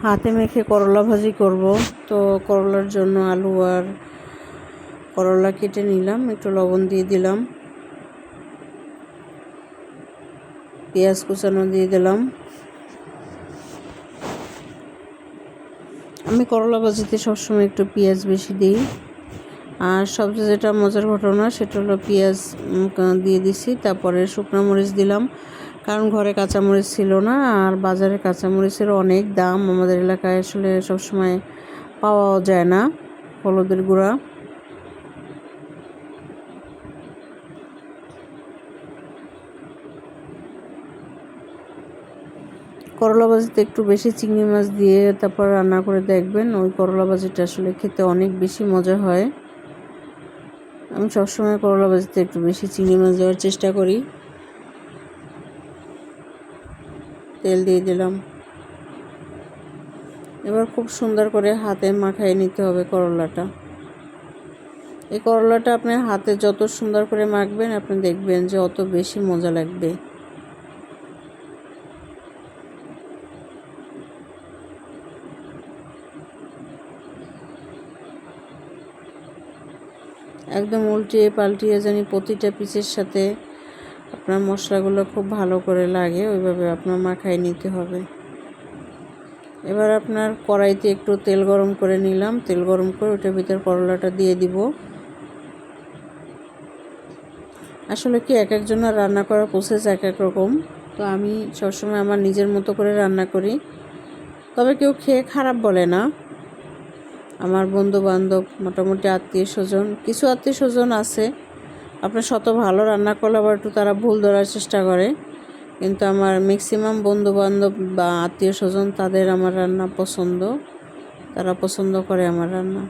হাতে মেখে করলা ভাজি করব। তো করলার জন্য আলু আর করলা কেটে নিলাম, একটু লবণ দিয়ে দিলাম, পেঁয়াজ কুচানো দিয়ে দিলাম। আমি করলা ভাজিতে সবসময় একটু পেঁয়াজ বেশি দিই। আর সবচেয়ে যেটা মজার ঘটনা সেটা হলো পেঁয়াজ দিয়ে দিছি, তারপরে শুকনো মরিচ দিলাম, কারণ ঘরে কাঁচামরিচ ছিল না আর বাজারে কাঁচামরিচের অনেক দাম। আমাদের এলাকায় আসলে সবসময় পাওয়াও যায় না। হলুদের গুঁড়া, করলা ভাজিতে একটু বেশি চিংড়ি মাছ দিয়ে তারপর রান্না করে দেখবেন, ওই করলা ভাজিটা আসলে খেতে অনেক বেশি মজা হয়। আমি সবসময় করলা ভাজিতে একটু বেশি চিংড়ি মাছ দেওয়ার চেষ্টা করি। তেল দিয়ে দিলাম। এবার খুব সুন্দর করে হাতে মাখায় নিতে হবে করলাটা। এই করলাটা আপনি হাতে যত সুন্দর করে মাখবেন আপনি দেখবেন যে অত বেশি মজা লাগবে। একদম উল্টিয়ে পাল্টিয়ে জানি প্রতিটা পিসের সাথে আপনার মশলাগুলো খুব ভালো করে লাগে, ওইভাবে আপনার মাখায় নিতে হবে। এবার আপনার কড়াইতে একটু তেল গরম করে নিলাম, তেল গরম করে ওটার ভিতর করলাটা দিয়ে দিব। আসলে কি এক একজনের রান্না করার প্রসেস এক এক রকম, তো আমি সবসময় আমার নিজের মতো করে রান্না করি। তবে কেউ খেয়ে খারাপ বলে না। আমার বন্ধু বান্ধব, মোটামুটি আত্মীয় স্বজন, কিছু আত্মীয় স্বজন আছে আপনার শত ভালো রান্না করলে আবার একটু তারা ভুল ধরার চেষ্টা করে, কিন্তু আমার ম্যাক্সিমাম বন্ধু বান্ধব বা আত্মীয় স্বজন তাদের আমার রান্না পছন্দ, তারা পছন্দ করে আমার রান্না।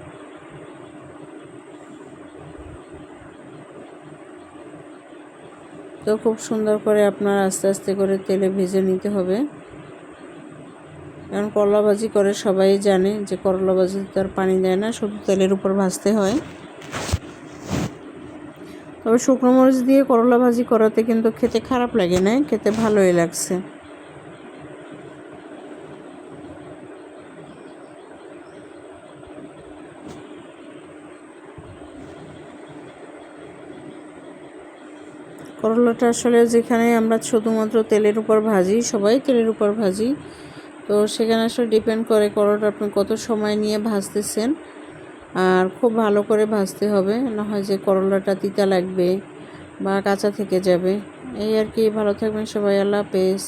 তো খুব সুন্দর করে আপনার আস্তে আস্তে করে তেলে ভেজে নিতে হবে, কারণ করলা ভাজি করে সবাই জানে যে করলা ভাজিতে তার পানি দেয় না, শুধু তেলের উপর ভাজতে হয়। তবে শুকনো মরিচ দিয়ে করলা ভাজি করাতে কিন্তু খেতে খারাপ লাগে না, খেতে ভালোই লাগছে। করলাটা আসলে যেখানে আমরা শুধুমাত্র তেলের উপর ভাজি, সবাই তেলের উপর ভাজি, তো সেখানে আসলে ডিপেন্ড করে করলাটা আপনি কত সময় নিয়ে ভাজতেছেন। আর খুব ভালো করে ভাজতে হবে, না হয় যে করলাটা তিতা লাগবে বা কাঁচা থেকে যাবে। এই আর কি। ভালো থাকবেন সবাই, আল্লাহ হাফেজ।